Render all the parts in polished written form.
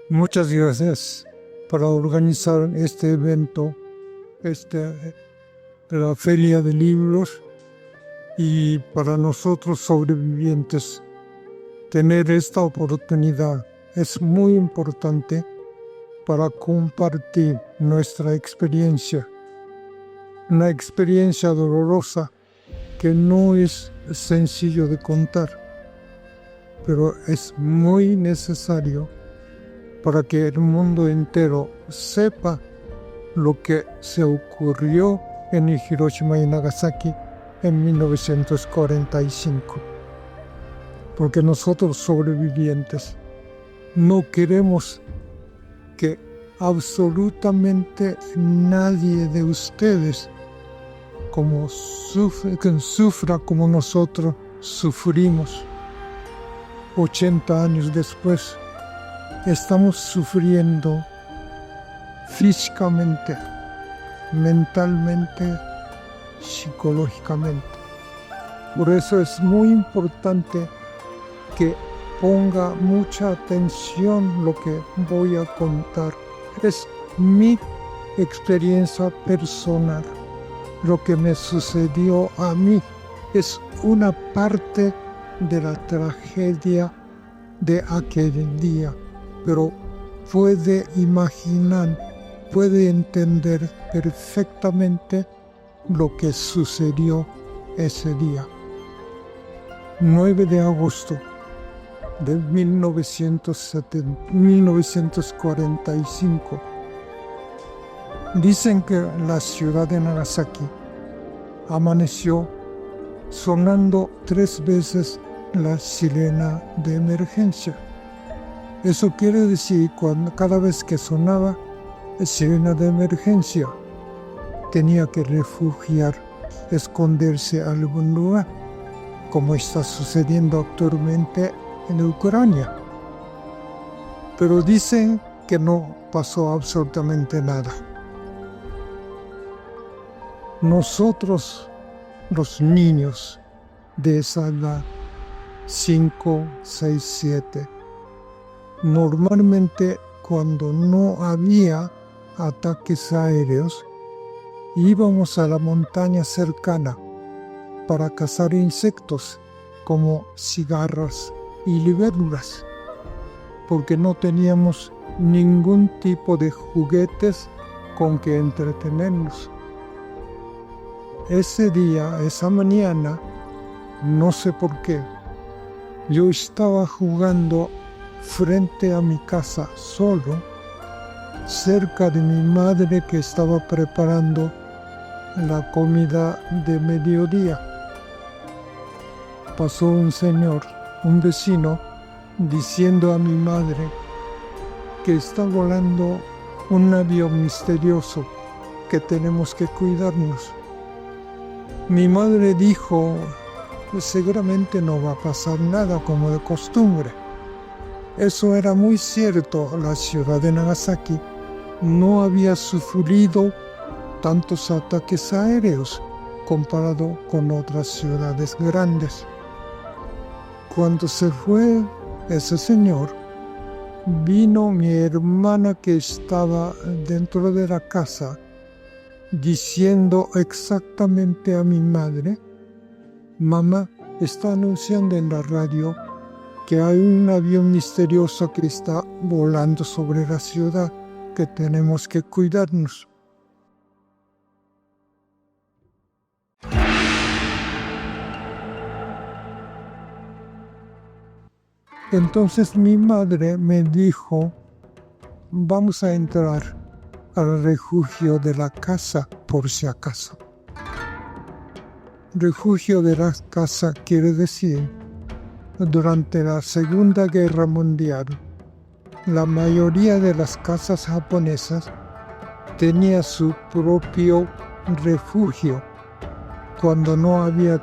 Muchas gracias para organizar este evento, de la Feria de Libros, y para nosotros sobrevivientes tener esta oportunidad es muy importante para compartir nuestra experiencia, una experiencia dolorosa que no es sencillo de contar, pero es muy necesario para que el mundo entero sepa lo que se ocurrió en Hiroshima y Nagasaki en 1945. Porque nosotros sobrevivientes no queremos que absolutamente nadie de ustedes sufra como nosotros sufrimos. 80 años después, estamos sufriendo físicamente, mentalmente, psicológicamente. Por eso es muy importante que ponga mucha atención lo que voy a contar. Es mi experiencia personal. Lo que me sucedió a mí es una parte de la tragedia de aquel día. Pero puede imaginar, puede entender perfectamente lo que sucedió ese día. 9 de agosto de 1945. Dicen que la ciudad de Nagasaki amaneció sonando 3 veces la sirena de emergencia. Eso quiere decir que cada vez que sonaba la sirena de emergencia, tenía que refugiar, esconderse a algún lugar, como está sucediendo actualmente en Ucrania. Pero dicen que no pasó absolutamente nada. Nosotros, los niños de esa edad, 5, 6, 7, normalmente cuando no había ataques aéreos, íbamos a la montaña cercana para cazar insectos como cigarras y libélulas, porque no teníamos ningún tipo de juguetes con que entretenernos. Ese día, esa mañana, no sé por qué, yo estaba jugando frente a mi casa solo, cerca de mi madre que estaba preparando la comida de mediodía. Pasó un señor, un vecino, diciendo a mi madre que está volando un avión misterioso, que tenemos que cuidarnos. Mi madre dijo, seguramente no va a pasar nada como de costumbre. Eso era muy cierto. La ciudad de Nagasaki no había sufrido tantos ataques aéreos comparado con otras ciudades grandes. Cuando se fue ese señor, vino mi hermana que estaba dentro de la casa diciendo exactamente a mi madre, mamá está anunciando en la radio que hay un avión misterioso que está volando sobre la ciudad, que tenemos que cuidarnos. Entonces mi madre me dijo, vamos a entrar al refugio de la casa por si acaso. Refugio de la casa quiere decir, durante la Segunda Guerra Mundial, la mayoría de las casas japonesas tenía su propio refugio. Cuando no había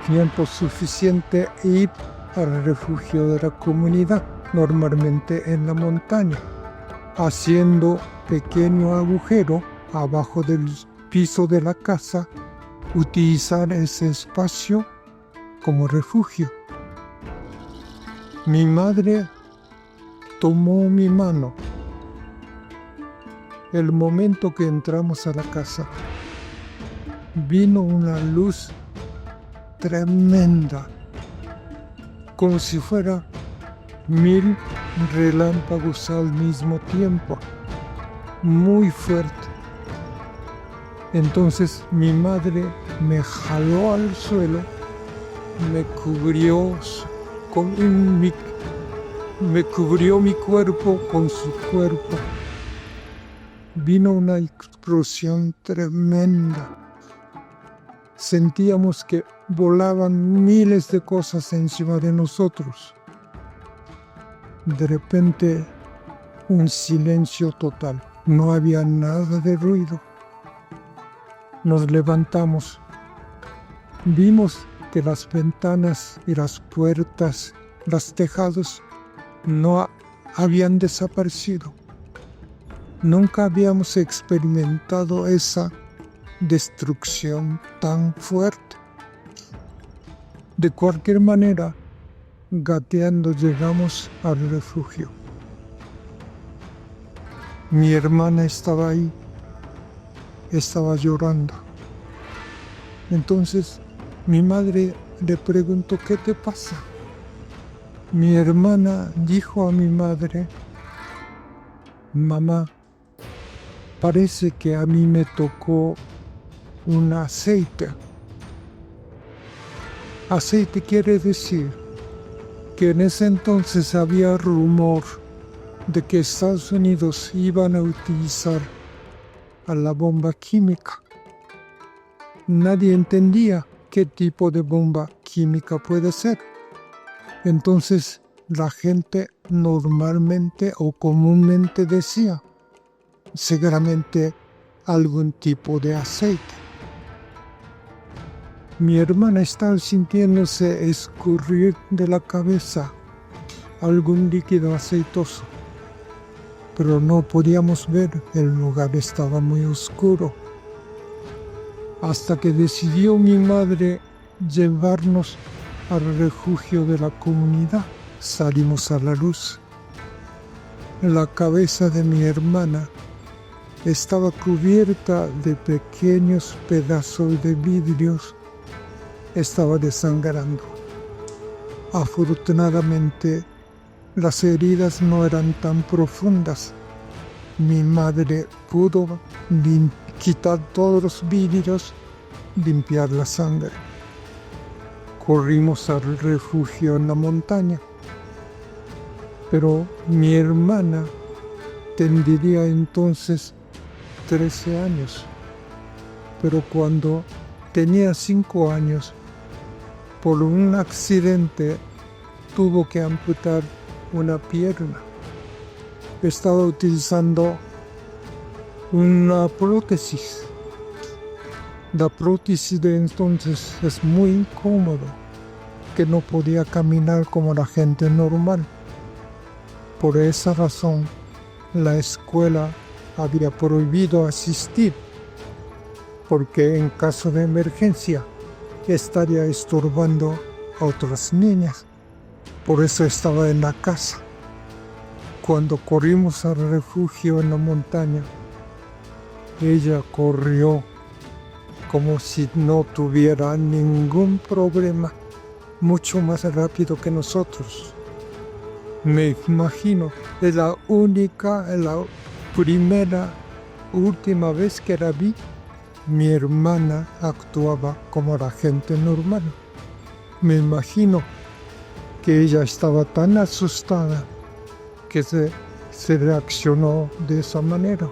tiempo suficiente, ir al refugio de la comunidad, normalmente en la montaña. haciendo pequeño agujero abajo del piso de la casa, utilizar ese espacio como refugio. Mi madre tomó mi mano. El momento que entramos a la casa, vino una luz tremenda, como si fuera 1000 relámpagos al mismo tiempo, muy fuerte. Entonces mi madre me jaló al suelo, me cubrió mi cuerpo con su cuerpo. Vino una explosión tremenda. Sentíamos que volaban miles de cosas encima de nosotros. De repente, un silencio total. No había nada de ruido. Nos levantamos. Vimos que las ventanas y las puertas, los tejados, no habían desaparecido. Nunca habíamos experimentado esa destrucción tan fuerte. De cualquier manera, gateando llegamos al refugio. Mi hermana estaba ahí, estaba llorando. Entonces mi madre le preguntó: ¿qué te pasa? Mi hermana dijo a mi madre: mamá, parece que a mí me tocó un aceite. Aceite quiere decir que en ese entonces había rumor de que Estados Unidos iban a utilizar a la bomba química. Nadie entendía qué tipo de bomba química puede ser. Entonces la gente normalmente o comúnmente decía: seguramente algún tipo de aceite. Mi hermana estaba sintiéndose escurrir de la cabeza algún líquido aceitoso, pero no podíamos ver, el lugar estaba muy oscuro. Hasta que decidió mi madre llevarnos al refugio de la comunidad. Salimos a la luz. La cabeza de mi hermana estaba cubierta de pequeños pedazos de vidrios. Estaba desangrando. Afortunadamente, las heridas no eran tan profundas. Mi madre pudo quitar todos los vidrios, limpiar la sangre. Corrimos al refugio en la montaña. Pero mi hermana tendría entonces 13 años. Pero cuando tenía 5 años, por un accidente, tuvo que amputar una pierna. Estaba utilizando una prótesis. La prótesis de entonces es muy incómodo, que no podía caminar como la gente normal. Por esa razón, la escuela había prohibido asistir, porque en caso de emergencia estaría estorbando a otras niñas. Por eso estaba en la casa. Cuando corrimos al refugio en la montaña, ella corrió como si no tuviera ningún problema, mucho más rápido que nosotros. Me imagino, es la primera, última vez que la vi, mi hermana actuaba como la gente normal. Me imagino que ella estaba tan asustada que se reaccionó de esa manera.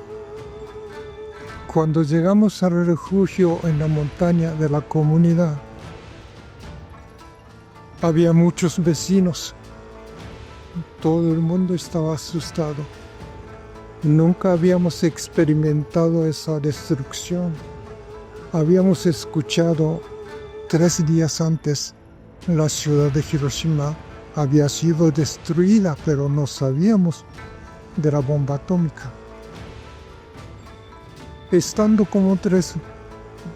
Cuando llegamos al refugio en la montaña de la comunidad, había muchos vecinos. Todo el mundo estaba asustado. Nunca habíamos experimentado esa destrucción. Habíamos escuchado 3 días antes, la ciudad de Hiroshima había sido destruida, pero no sabíamos de la bomba atómica. Estando como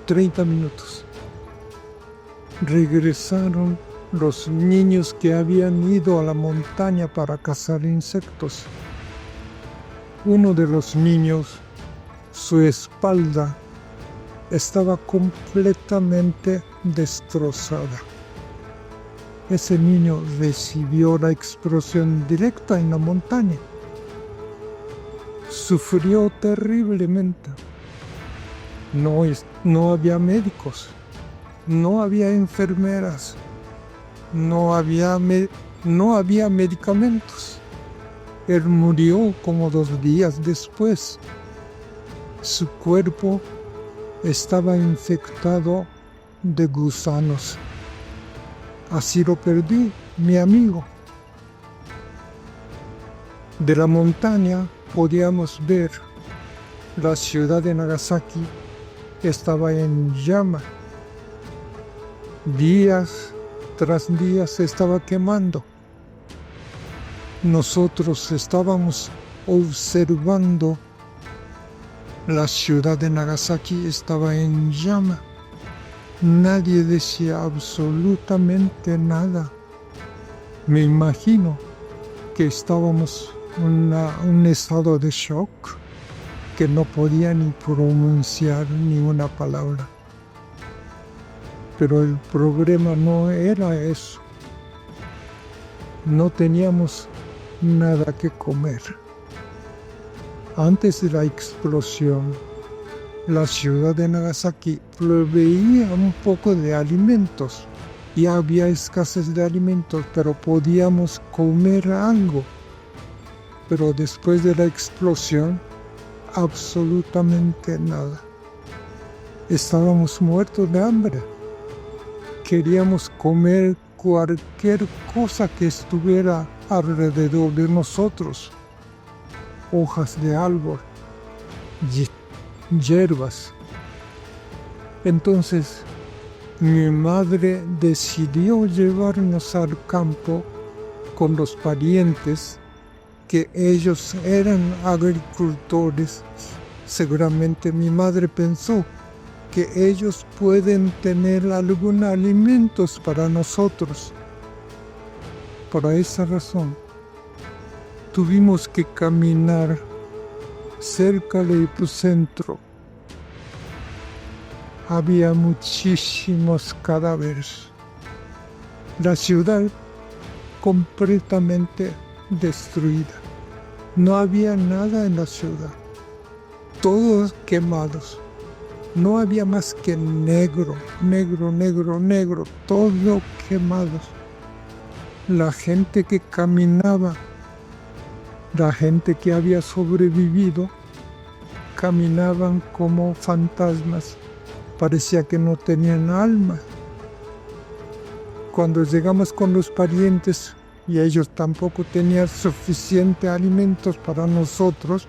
30 minutos, regresaron los niños que habían ido a la montaña para cazar insectos. Uno de los niños, su espalda estaba completamente destrozada. Ese niño recibió la explosión directa en la montaña. Sufrió terriblemente. No había médicos, no había enfermeras, no había medicamentos. Él murió como 2 días después. Su cuerpo estaba infectado de gusanos. Así lo perdí, mi amigo. De la montaña podíamos ver la ciudad de Nagasaki. Estaba en llama. Días tras días se estaba quemando. Nosotros estábamos observando. La ciudad de Nagasaki estaba en llama. Nadie decía absolutamente nada. Me imagino que estábamos en un estado de shock, que no podía ni pronunciar ni una palabra. Pero el problema no era eso. No teníamos nada que comer. Antes de la explosión, la ciudad de Nagasaki proveía un poco de alimentos. Y había escasez de alimentos, pero podíamos comer algo. Pero después de la explosión, absolutamente nada. Estábamos muertos de hambre. Queríamos comer cualquier cosa que estuviera alrededor de nosotros. Hojas de árbol, hierbas. Entonces, mi madre decidió llevarnos al campo con los parientes, que ellos eran agricultores. Seguramente mi madre pensó que ellos pueden tener algún alimentos para nosotros. Por esa razón, tuvimos que caminar cerca del epicentro. Había muchísimos cadáveres. La ciudad completamente destruida. No había nada en la ciudad. Todos quemados. No había más que negro, todo quemado. La gente que caminaba, la gente que había sobrevivido, caminaban como fantasmas. Parecía que no tenían alma. Cuando llegamos con los parientes y ellos tampoco tenían suficiente alimentos para nosotros,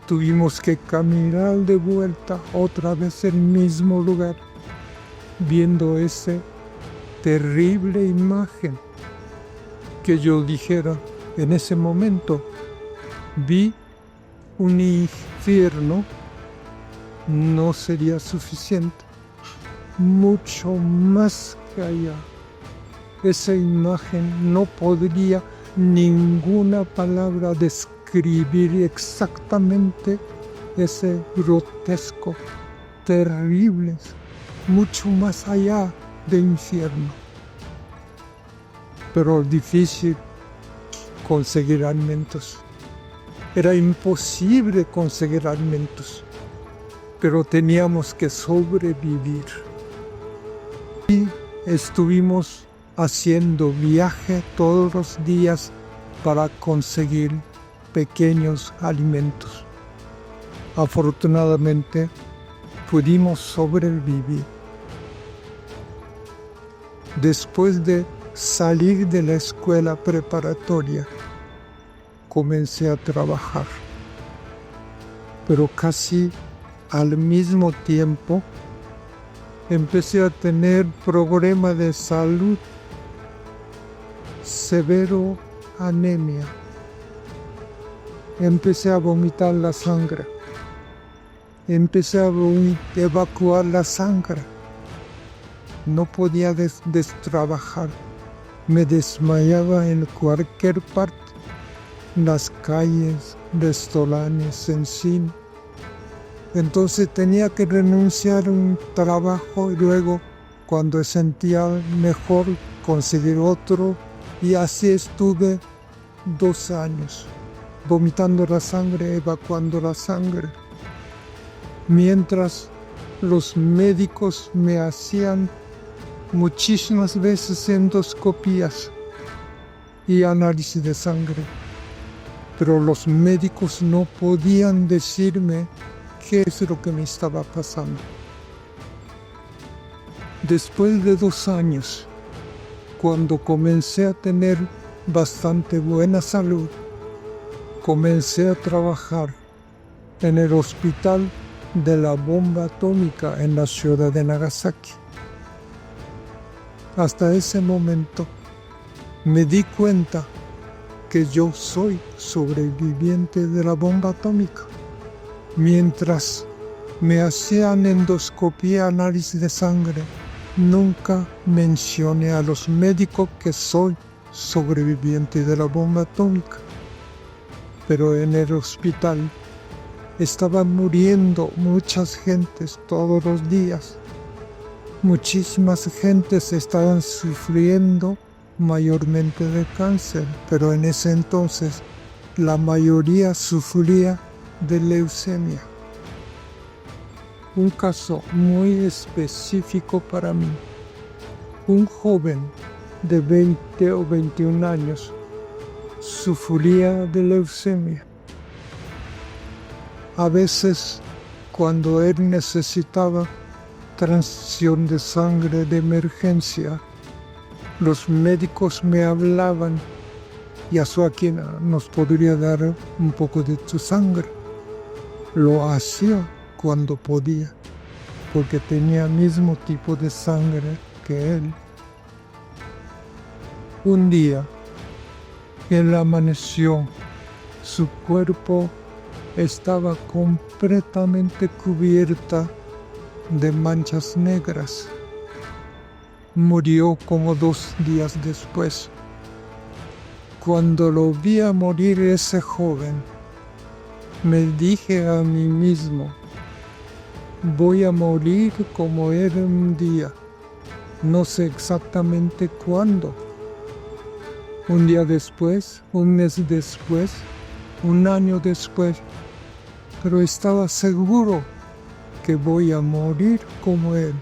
tuvimos que caminar de vuelta otra vez el mismo lugar, viendo esa terrible imagen que yo dijera en ese momento, vi un infierno. No sería suficiente, mucho más que allá. Esa imagen no podría ninguna palabra describir exactamente ese grotesco, terrible, mucho más allá de infierno. Pero difícil conseguir alimentos. Era imposible conseguir alimentos. Pero teníamos que sobrevivir. Y estuvimos haciendo viaje todos los días para conseguir pequeños alimentos. Afortunadamente, pudimos sobrevivir. Después de salir de la escuela preparatoria, comencé a trabajar. Pero casi al mismo tiempo, empecé a tener problemas de salud, severo anemia. empecé a vomitar la sangre. Empecé a evacuar la sangre. No podía trabajar. Me desmayaba en cualquier parte. Las calles, restaurantes, en cine. Entonces tenía que renunciar a un trabajo y luego, cuando sentía mejor, conseguir otro. Y así estuve 2 años, vomitando la sangre, evacuando la sangre. Mientras los médicos me hacían muchísimas veces endoscopías y análisis de sangre. Pero los médicos no podían decirme qué es lo que me estaba pasando. Después de 2 años, cuando comencé a tener bastante buena salud, comencé a trabajar en el hospital de la bomba atómica en la ciudad de Nagasaki. Hasta ese momento me di cuenta que yo soy sobreviviente de la bomba atómica. Mientras me hacían endoscopía, análisis de sangre, nunca mencioné a los médicos que soy sobreviviente de la bomba atómica. Pero en el hospital estaban muriendo muchas gentes todos los días. Muchísimas gentes estaban sufriendo mayormente de cáncer, pero en ese entonces la mayoría sufría de leucemia. Un caso muy específico para mí. Un joven de 20 o 21 años sufría de leucemia. A veces, cuando él necesitaba transfusión de sangre de emergencia, los médicos me hablaban: Yasuaki, ¿nos podría dar un poco de tu sangre? Lo hacía cuando podía, porque tenía el mismo tipo de sangre que él. Un día, él amaneció, su cuerpo estaba completamente cubierta de manchas negras. Murió como 2 días después. Cuando lo vi a morir ese joven, me dije a mí mismo: voy a morir como él un día. No sé exactamente cuándo. Un día después, un mes después, un año después, pero estaba seguro que voy a morir como él.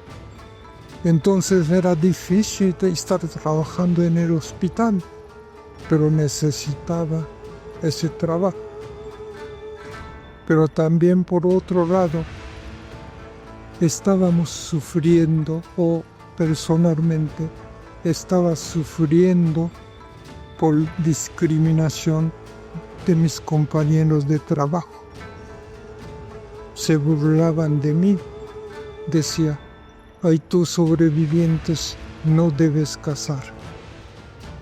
Entonces era difícil estar trabajando en el hospital, pero necesitaba ese trabajo. Pero también, por otro lado, estábamos sufriendo, o personalmente estaba sufriendo por discriminación de mis compañeros de trabajo. Se burlaban de mí. Decía: ay, tú sobrevivientes, no debes casar.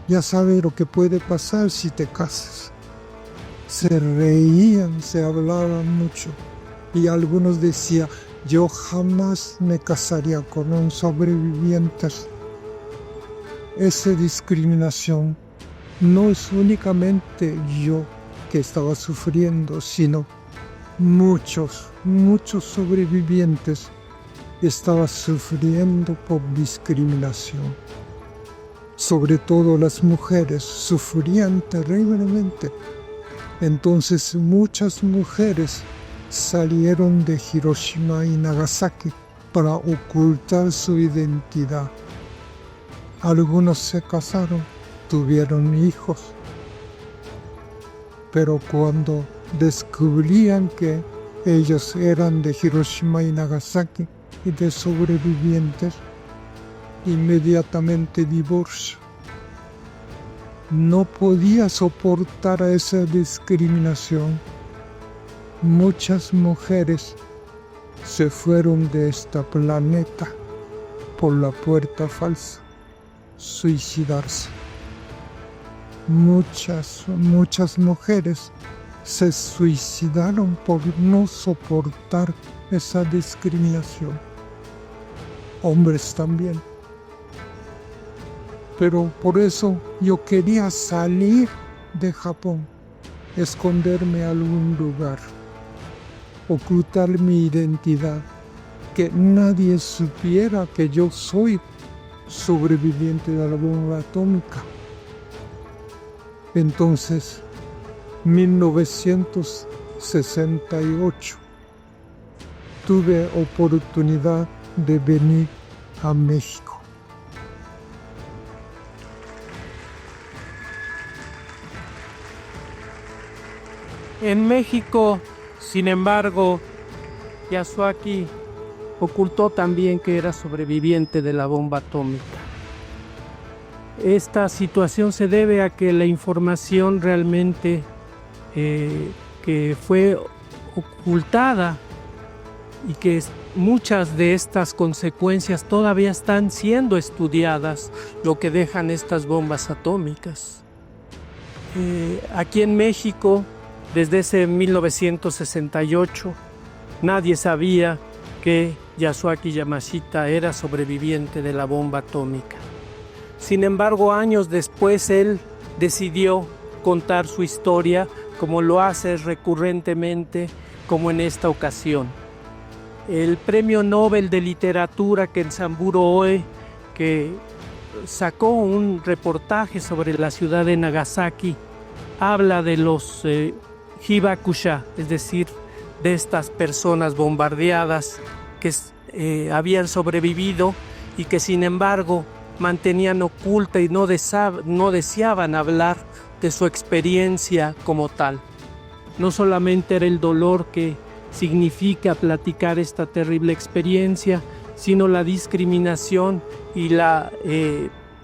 Ya sabes lo que puede pasar si te casas. Se reían, se hablaban mucho. Y algunos decían: yo jamás me casaría con un sobreviviente. Esa discriminación no es únicamente yo que estaba sufriendo, sino muchos sobrevivientes estaban sufriendo por discriminación. Sobre todo las mujeres sufrían terriblemente. Entonces muchas mujeres salieron de Hiroshima y Nagasaki para ocultar su identidad. Algunos se casaron, tuvieron hijos, pero cuando descubrían que ellos eran de Hiroshima y Nagasaki y de sobrevivientes, inmediatamente divorcio. No podía soportar esa discriminación. Muchas mujeres se fueron de este planeta por la puerta falsa, suicidarse. Muchas mujeres se suicidaron por no soportar esa discriminación. Hombres también. Pero por eso yo quería salir de Japón, esconderme en algún lugar, ocultar mi identidad, que nadie supiera que yo soy sobreviviente de la bomba atómica. Entonces, 1968, tuve oportunidad de venir a México. En México, sin embargo, Yasuaki ocultó también que era sobreviviente de la bomba atómica. Esta situación se debe a que la información realmente que fue ocultada y que muchas de estas consecuencias todavía están siendo estudiadas, lo que dejan estas bombas atómicas. Aquí en México, desde ese 1968, nadie sabía que Yasuaki Yamashita era sobreviviente de la bomba atómica. Sin embargo, años después, él decidió contar su historia, como lo hace recurrentemente, como en esta ocasión. El Premio Nobel de Literatura Kenzaburo Oe, que sacó un reportaje sobre la ciudad de Nagasaki, habla de los hibakusha, es decir, de estas personas bombardeadas que habían sobrevivido y que sin embargo mantenían oculta y no deseaban hablar de su experiencia como tal. No solamente era el dolor que significa platicar esta terrible experiencia, sino la discriminación y la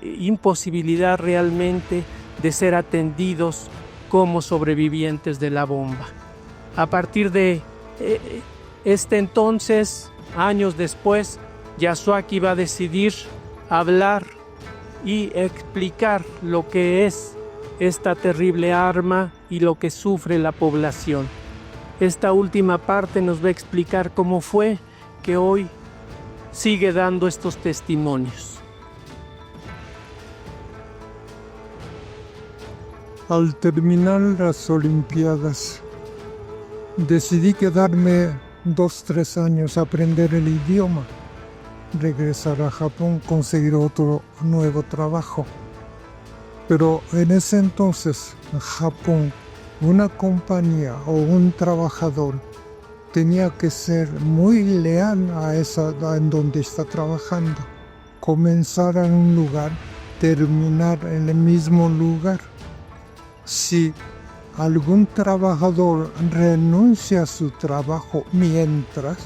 imposibilidad realmente de ser atendidos como sobrevivientes de la bomba. A partir de este entonces, años después, Yasuaki va a decidir hablar y explicar lo que es esta terrible arma y lo que sufre la población. Esta última parte nos va a explicar cómo fue que hoy sigue dando estos testimonios. Al terminar las Olimpiadas, decidí quedarme 2-3 años a aprender el idioma, regresar a Japón, conseguir otro nuevo trabajo. Pero en ese entonces, en Japón, una compañía o un trabajador tenía que ser muy leal a en donde está trabajando. Comenzar en un lugar, terminar en el mismo lugar. Si algún trabajador renuncia a su trabajo mientras,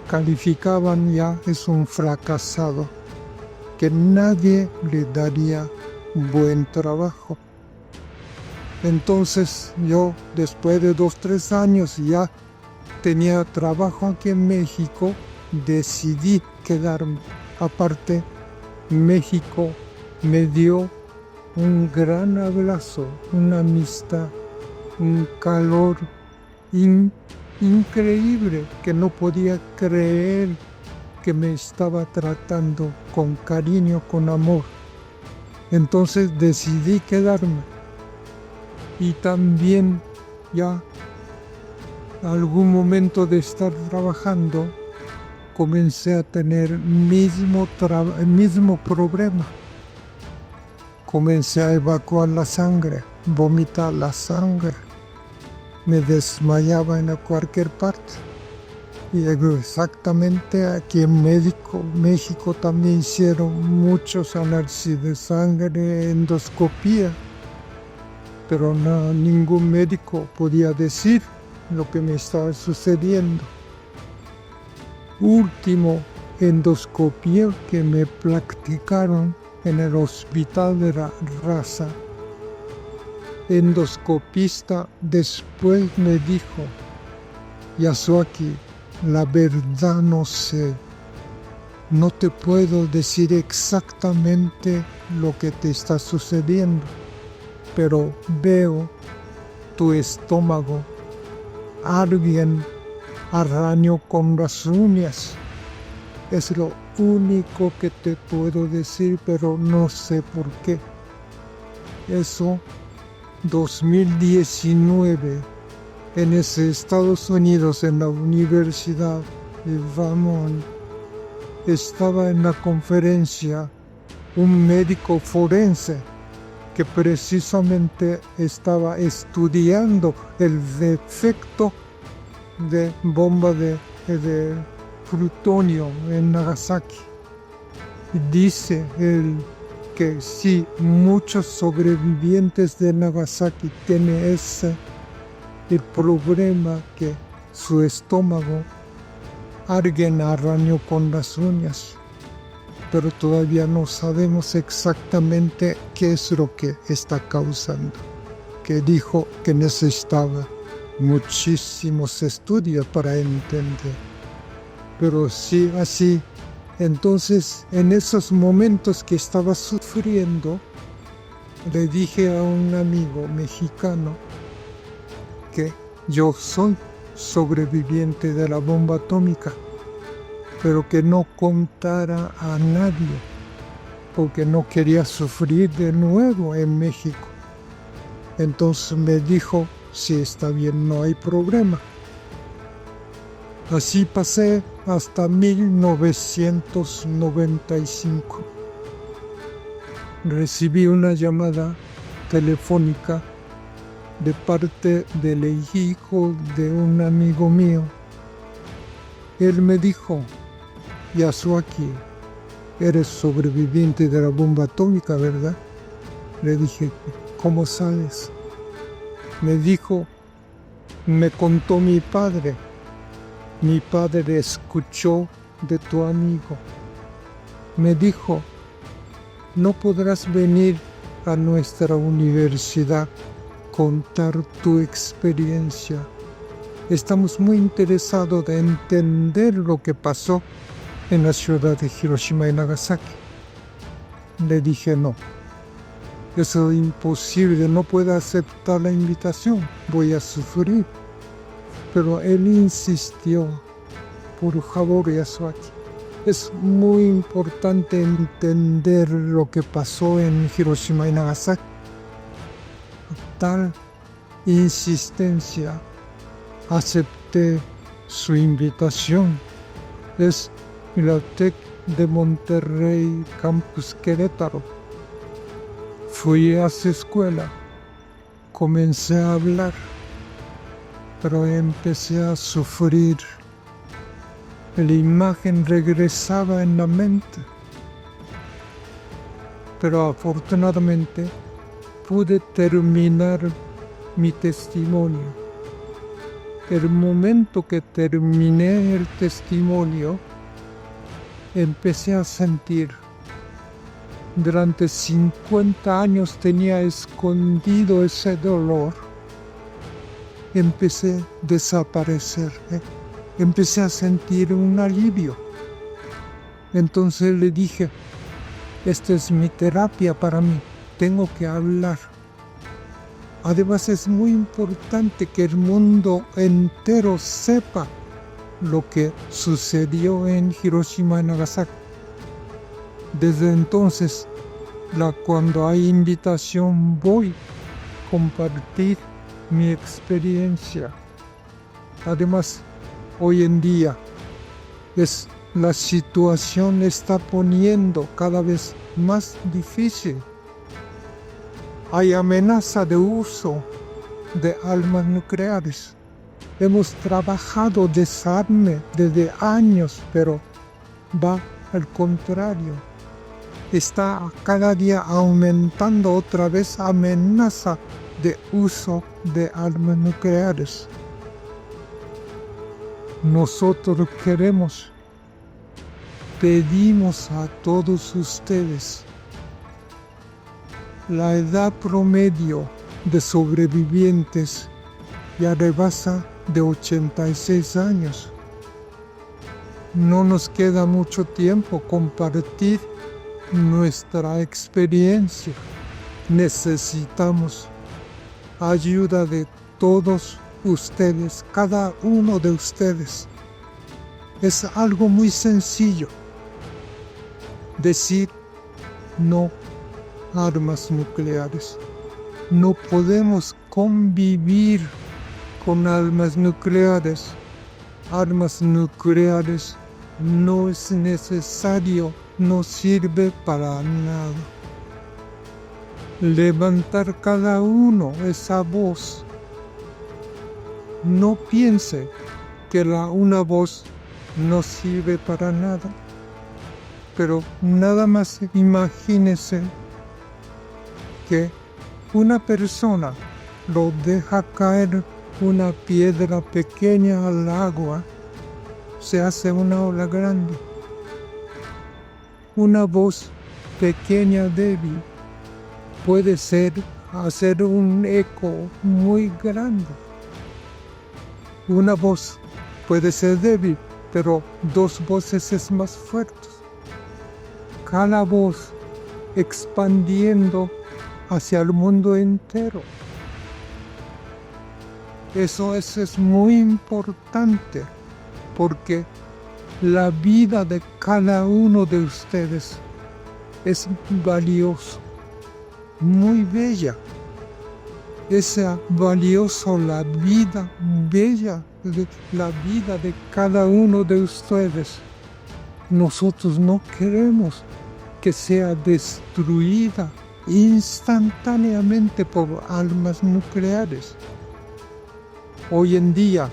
calificaban ya es un fracasado, que nadie le daría buen trabajo. Entonces yo, después de 2-3 años, ya tenía trabajo aquí en México, decidí quedarme. Aparte, México me dio un gran abrazo, una amistad, un calor increíble, que no podía creer que me estaba tratando con cariño, con amor. Entonces decidí quedarme. Y también ya algún momento de estar trabajando, comencé a tener el mismo problema. Comencé a evacuar la sangre, vomitar la sangre. Me desmayaba en cualquier parte. Y exactamente aquí en México también hicieron muchos análisis de sangre, endoscopía. Pero ningún médico podía decir lo que me estaba sucediendo. Último endoscopía que me practicaron en el hospital de la raza. Endoscopista después me dijo: Yasuaki, la verdad no sé. No te puedo decir exactamente lo que te está sucediendo, pero veo tu estómago. Alguien arañó con las uñas. Es lo único que te puedo decir, pero no sé por qué. Eso, 2019, en Estados Unidos, en la Universidad de Vermont, estaba en la conferencia un médico forense que precisamente estaba estudiando el defecto de bomba de plutonio en Nagasaki. Dice él que sí, muchos sobrevivientes de Nagasaki tienen el problema que su estómago alguien arañó con las uñas, pero todavía no sabemos exactamente qué es lo que está causando, que dijo que necesitaba muchísimos estudios para entender. Pero sí, así, entonces en esos momentos que estaba sufriendo, le dije a un amigo mexicano que yo soy sobreviviente de la bomba atómica, pero que no contara a nadie, porque no quería sufrir de nuevo en México. Entonces me dijo, sí, está bien, no hay problema. Así pasé hasta 1995. Recibí una llamada telefónica de parte del hijo de un amigo mío. Él me dijo, Yasuaki, eres sobreviviente de la bomba atómica, ¿verdad? Le dije, ¿cómo sabes? Me dijo, me contó mi padre. Mi padre escuchó de tu amigo. Me dijo, no podrás venir a nuestra universidad contar tu experiencia. Estamos muy interesados en entender lo que pasó en la ciudad de Hiroshima y Nagasaki. Le dije no. Eso es imposible, no puedo aceptar la invitación, voy a sufrir. Pero él insistió, por favor, Yasuaki. Es muy importante entender lo que pasó en Hiroshima y Nagasaki. Tal insistencia, acepté su invitación. Es la TEC de Monterrey, Campus Querétaro. Fui a su escuela, comencé a hablar, pero empecé a sufrir. La imagen regresaba en la mente, pero afortunadamente pude terminar mi testimonio. El momento que terminé el testimonio, empecé a sentir. Durante 50 años tenía escondido ese dolor. Empecé a desaparecer. Empecé a sentir un alivio. Entonces le dije, esta es mi terapia para mí. Tengo que hablar. Además es muy importante que el mundo entero sepa lo que sucedió en Hiroshima y Nagasaki. Desde entonces, cuando hay invitación, voy a compartir mi experiencia. Además, hoy en día, la situación está poniendo cada vez más difícil. Hay amenaza de uso de armas nucleares. Hemos trabajado desarme desde años, pero va al contrario. Está cada día aumentando otra vez amenaza de uso de armas nucleares. Nosotros pedimos a todos ustedes. La edad promedio de sobrevivientes ya rebasa de 86 años. No nos queda mucho tiempo compartir nuestra experiencia. Necesitamos ayuda de todos ustedes, cada uno de ustedes. Es algo muy sencillo. Decir no a armas nucleares. No podemos convivir con armas nucleares. Armas nucleares no es necesario, no sirve para nada. Levantar cada uno esa voz. No piense que una voz no sirve para nada, pero nada más imagínese que una persona lo deja caer una piedra pequeña al agua, se hace una ola grande. Una voz pequeña, débil, puede hacer un eco muy grande. Una voz puede ser débil, pero dos voces es más fuerte. Cada voz expandiendo hacia el mundo entero. Eso es muy importante, porque la vida de cada uno de ustedes es valioso, muy bella. Es valioso la vida bella, la vida de cada uno de ustedes. Nosotros no queremos que sea destruida instantáneamente por armas nucleares. Hoy en día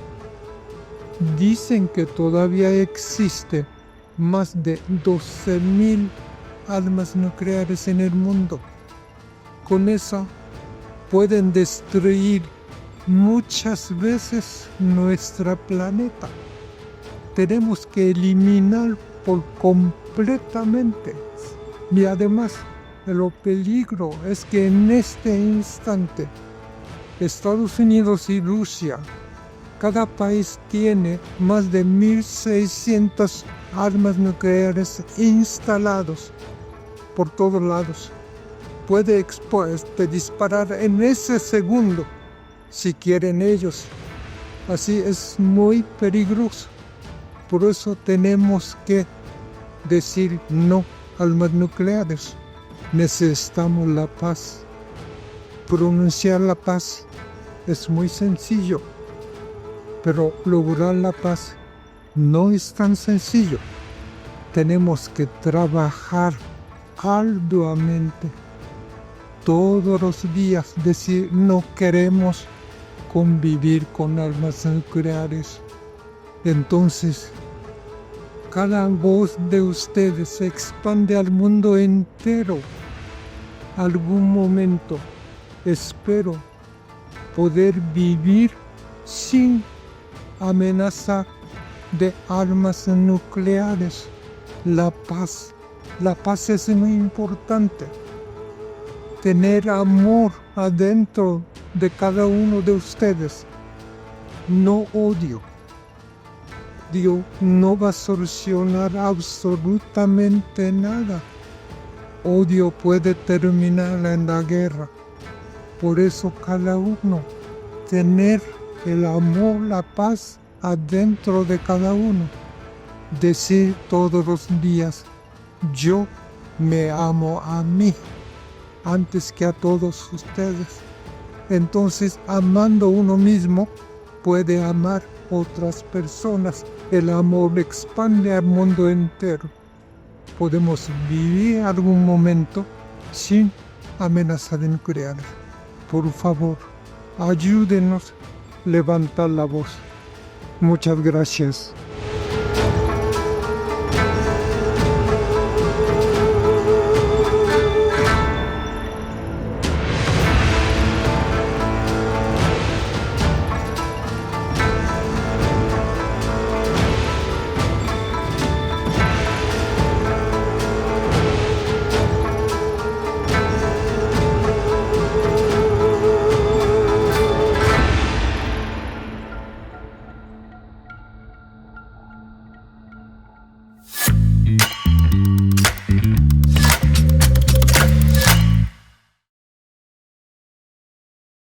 dicen que todavía existe más de 12.000 armas nucleares en el mundo. Con eso pueden destruir muchas veces nuestro planeta. Tenemos que eliminar por completamente. Y además, el peligro es que en este instante, Estados Unidos y Rusia, cada país tiene más de 1.600 armas nucleares instalados por todos lados. Puede disparar en ese segundo, si quieren ellos. Así es muy peligroso. Por eso tenemos que decir no a armas nucleares. Necesitamos la paz. Pronunciar la paz es muy sencillo, pero lograr la paz no es tan sencillo. Tenemos que trabajar arduamente todos los días, decir no queremos convivir con armas nucleares. Entonces, cada voz de ustedes se expande al mundo entero. Algún momento espero poder vivir sin amenaza de armas nucleares. La paz es muy importante. Tener amor adentro de cada uno de ustedes. No odio. Dios no va a solucionar absolutamente nada. Odio puede terminar en la guerra. Por eso cada uno, tener el amor, la paz adentro de cada uno. Decir todos los días, yo me amo a mí antes que a todos ustedes. Entonces, amando uno mismo, puede amar otras personas. El amor expande al mundo entero. Podemos vivir algún momento sin amenaza de nuclear. Por favor, ayúdenos a levantar la voz. Muchas gracias.